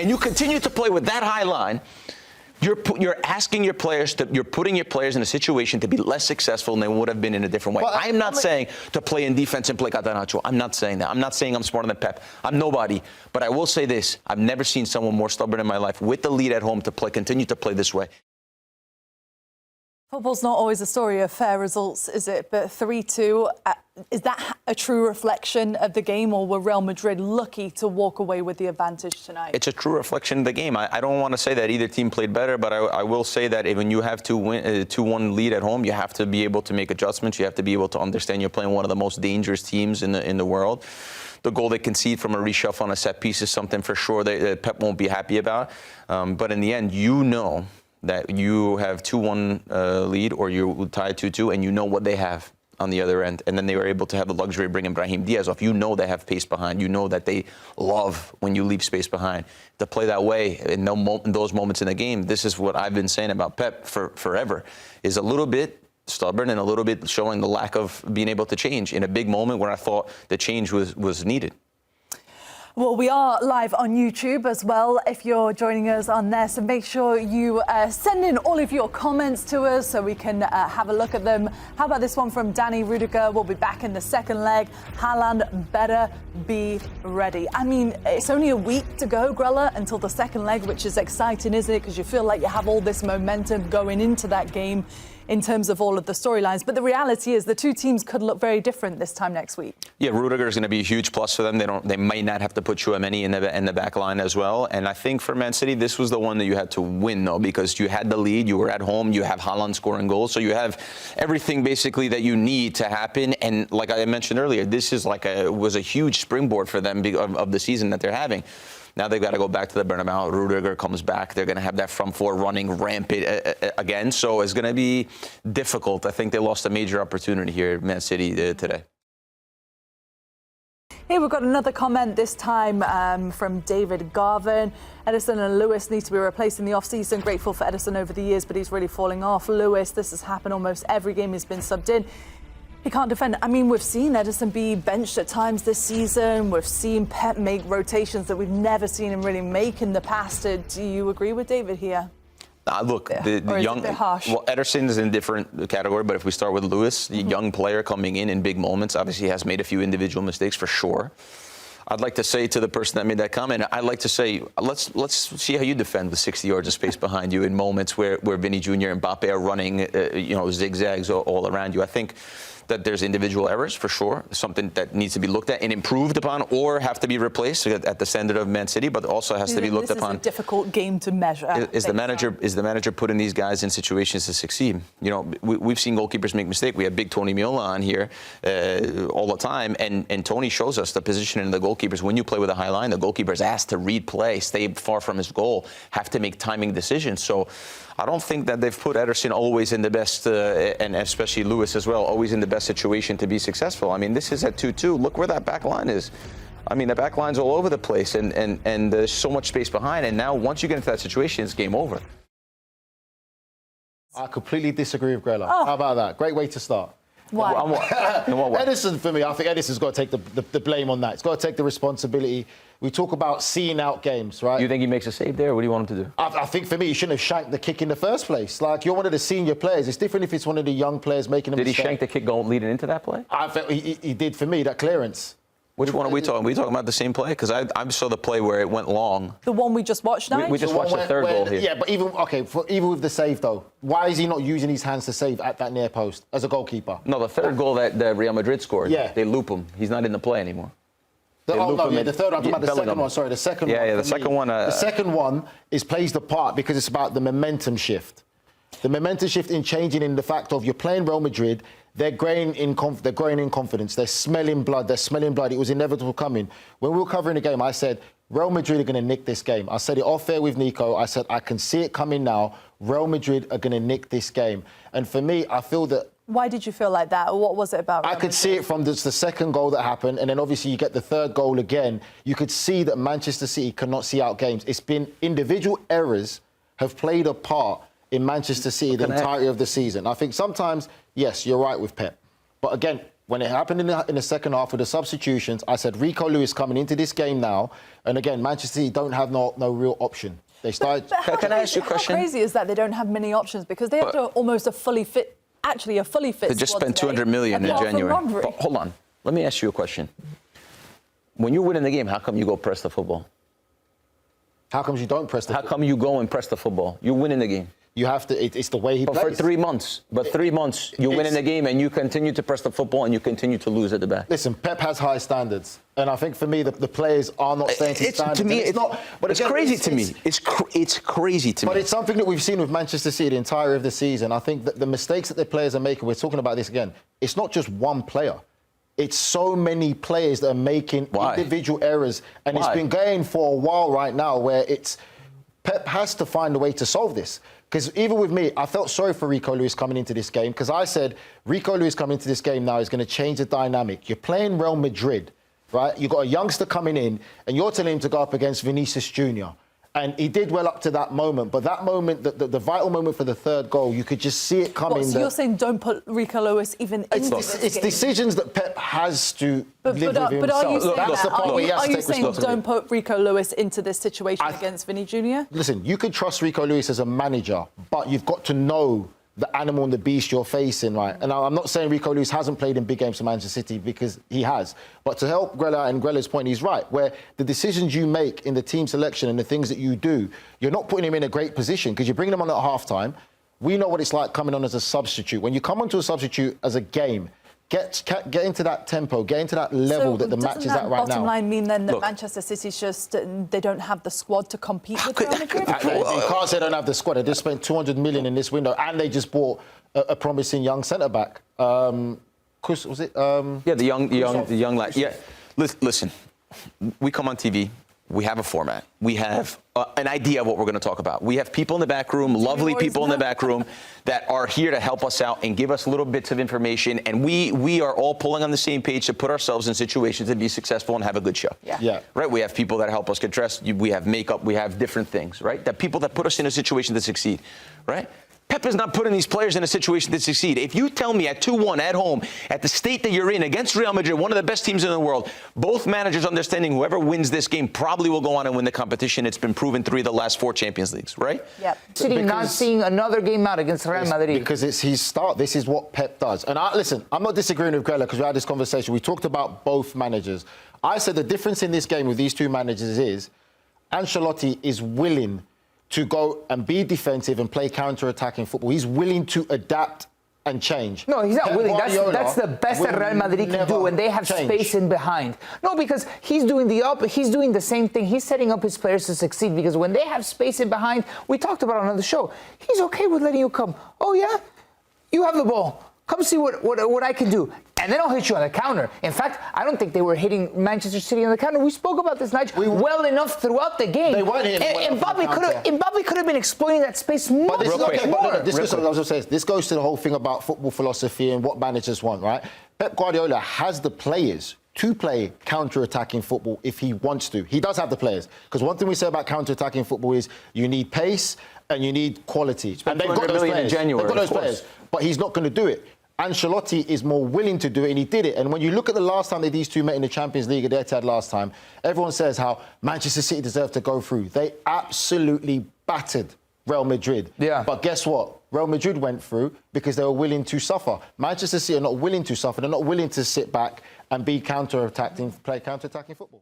and you continue to play with that high line, you're asking your players you're putting your players in a situation to be less successful than they would have been in a different way. I am not saying to play in defense and play catenaccio. I'm not saying that. I'm not saying I'm smarter than Pep. I'm nobody. But I will say this: I've never seen someone more stubborn in my life with the lead at home to continue to play this way. Football's not always a story of fair results, is it? But 3-2, is that a true reflection of the game, or were Real Madrid lucky to walk away with the advantage tonight? It's a true reflection of the game. I don't want to say that either team played better, but I will say that when you have 2-1 lead at home, you have to be able to make adjustments. You have to be able to understand you're playing one of the most dangerous teams in the world. The goal they concede from a reshuffle on a set piece is something for sure that Pep won't be happy about. But in the end, you know that you have 2-1 lead, or you tie 2-2, and you know what they have on the other end. And then they were able to have the luxury of bringing Brahim Diaz off. You know they have pace behind. You know that they love when you leave space behind. To play that way in those moments in the game, this is what I've been saying about Pep forever, is a little bit stubborn and a little bit showing the lack of being able to change in a big moment where I thought the change was needed. Well, we are live on YouTube as well, if you're joining us on there. So make sure you send in all of your comments to us so we can have a look at them. How about this one from Danny Rudiger? We'll be back in the second leg. Haaland better be ready. I mean, it's only a week to go, Grella, until the second leg, which is exciting, isn't it? Because you feel like you have all this momentum going into that game in terms of all of the storylines. But the reality is the two teams could look very different this time next week. Yeah, Rudiger is going to be a huge plus for them. They might not have to put Chouameni in the back line as well. And I think for Man City, this was the one that you had to win, though, because you had the lead. You were at home. You have Haaland scoring goals. So you have everything basically that you need to happen. And like I mentioned earlier, this is was a huge springboard for them of the season that they're having. Now they've got to go back to the Bernabeu. Rudiger comes back. They're going to have that front four running rampant again. So it's going to be difficult. I think they lost a major opportunity here, Man City, today. Here we've got another comment, this time from David Garvin. Ederson and Lewis need to be replaced in the off-season. Grateful for Ederson over the years, but he's really falling off. Lewis, this has happened almost every game he's been subbed in. He can't defend. I mean, we've seen Ederson be benched at times this season. We've seen Pep make rotations that we've never seen him really make in the past. Do you agree with David here? Look, the young. Well, Ederson is in a different category, but if we start with Lewis, the young player coming in big moments, obviously has made a few individual mistakes for sure. I'd like to say to the person that made that comment, I'd like to say, let's see how you defend with 60 yards of space behind you in moments where Vinny Jr. and Mbappe are running, zigzags all around you. I think that there's individual errors for sure, something that needs to be looked at and improved upon, or have to be replaced at the standard of Man City, but also has to be looked upon. This is a difficult game to measure. Is the manager putting these guys in situations to succeed? You know, we've seen goalkeepers make mistakes. We have big Tony Miola on here all the time, and Tony shows us the positioning of the goalkeepers. When you play with a high line, the goalkeeper is asked to read play, stay far from his goal, have to make timing decisions. So I don't think that they've put Ederson always in the best, and especially Lewis as well, always in the best situation to be successful. I mean, this is at 2-2. Look where that back line is. I mean, the back line's all over the place, and there's so much space behind. And now, once you get into that situation, it's game over. I completely disagree with Grella. How about that? Great way to start. Why? In what way? Ederson, for me, I think Ederson's got to take the blame on that. He's got to take the responsibility. We talk about seeing out games, right? You think he makes a save there? What do you want him to do? I think, for me, he shouldn't have shanked the kick in the first place. Like, you're one of the senior players. It's different if it's one of the young players making a mistake. Did he shank the kick going leading into that play? I felt he did, for me, that clearance. Which one are we talking? Are we talking about the same play? Because I saw the play where it went long. The one we just watched now? We just watched the third goal here. Yeah, but even with the save, though, why is he not using his hands to save at that near post as a goalkeeper? No, the third goal that Real Madrid scored, they loop him. He's not in the play anymore. The third one. I'm talking about the second one. Sorry, the second one. Yeah, the second one. The second one plays the part because it's about the momentum shift. The momentum shift in changing in the fact of you're playing Real Madrid. They're growing in confidence. They're smelling blood. It was inevitable coming. When we were covering the game, I said, Real Madrid are going to nick this game. I said it off air with Nico. I said, I can see it coming now. Real Madrid are going to nick this game. And for me, I feel that... Why did you feel like that? What was it about Real I could see it from the second goal that happened, and then obviously you get the third goal again. You could see that Manchester City cannot see out games. It's been individual errors have played a part in Manchester City the entirety of the season. I think sometimes, yes, you're right with Pep. But again, when it happened in the second half with the substitutions, I said Rico Lewis coming into this game now, and again, Manchester City don't have no real option. They started. But Can I ask you a question? How crazy is that they don't have many options because they have almost a fully fit They just spent 200 million in January. But hold on, let me ask you a question. When you're winning the game, how come you go press the football? How come you don't press the How come you go and press the football? You're winning the game. You have to. It's the way he plays. For 3 months. But 3 months, you win in the game and you continue to press the football and you continue to lose at the back. Listen, Pep has high standards. And I think for me, the players are not staying to standards. To me, it's not. But it's again, crazy to me. It's crazy to me. But it's something that we've seen with Manchester City the entire of the season. I think that the mistakes that the players are making, we're talking about this again, it's not just one player. It's so many players that are making individual errors. And it's been going for a while right now where it's Pep has to find a way to solve this. Because even with me, I felt sorry for Rico Lewis coming into this game because I said Rico Lewis coming into this game now is going to change the dynamic. You're playing Real Madrid, right? You've got a youngster coming in and you're telling him to go up against Vinicius Jr. And he did well up to that moment. But that moment, the vital moment for the third goal, you could just see it coming. So you're saying don't put Rico Lewis even into this game? It's decisions that Pep has to live with himself. But are you saying, That's the part where he has to take responsibility. don't put Rico Lewis into this situation against Vinny Jr.? Listen, you could trust Rico Lewis as a manager, but you've got to know the animal and the beast you're facing, right? And I'm not saying Rico Lewis hasn't played in big games for Manchester City because he has. But to help Grella and Grella's point, he's right, where the decisions you make in the team selection and the things that you do, you're not putting him in a great position because you're bringing him on at half-time. We know what it's like coming on as a substitute. When you come onto a substitute as a game, get into that tempo, get into that level that the match is at right now. Doesn't that bottom line mean then that Manchester City's just, they don't have the squad to compete with Real Madrid? You can't say they don't have the squad. They just spent 200 million in this window and they just bought a promising young centre-back. Chris, was it? Yeah, the young lad. Yeah, listen, we come on TV. We have a format. We have an idea of what we're going to talk about. We have people in the back room, lovely people in the back room that are here to help us out and give us little bits of information. And we are all pulling on the same page to put ourselves in situations to be successful and have a good show. Yeah. Right? We have people that help us get dressed. We have makeup. We have different things, right? That people that put us in a situation to succeed, right? Pep is not putting these players in a situation to succeed. If you tell me at 2-1 at home, at the state that you're in, against Real Madrid, one of the best teams in the world, both managers understanding whoever wins this game probably will go on and win the competition. It's been proven 3 of the last 4 Champions Leagues, right? Yep. City not seeing another game out against Real Madrid. Because it's his start. This is what Pep does. And listen, I'm not disagreeing with Grella because we had this conversation. We talked about both managers. I said the difference in this game with these two managers is Ancelotti is willing to go and be defensive and play counter-attacking football. He's willing to adapt and change. No, he's not willing. That's the best that Real Madrid can do when they have space in behind. No, because he's doing the same thing. He's setting up his players to succeed because when they have space in behind, we talked about it on the show, he's okay with letting you come. Oh, yeah? You have the ball. Come see what I can do. And then I'll hit you on the counter. In fact, I don't think they were hitting Manchester City on the counter. We spoke about this, Nigel, well enough throughout the game. They weren't hitting Mbappe could have been exploiting that space much more. This goes to the whole thing about football philosophy and what managers want, right? Pep Guardiola has the players to play counter-attacking football if he wants to. He does have the players. Because one thing we say about counter-attacking football is you need pace and you need quality. And they've got those players. They've got those players. But he's not going to do it. Ancelotti is more willing to do it, and he did it. And when you look at the last time that these two met in the Champions League at Etihad last time, everyone says how Manchester City deserved to go through. They absolutely battered Real Madrid. Yeah. But guess what? Real Madrid went through because they were willing to suffer. Manchester City are not willing to suffer. They're not willing to sit back and be play counter-attacking football.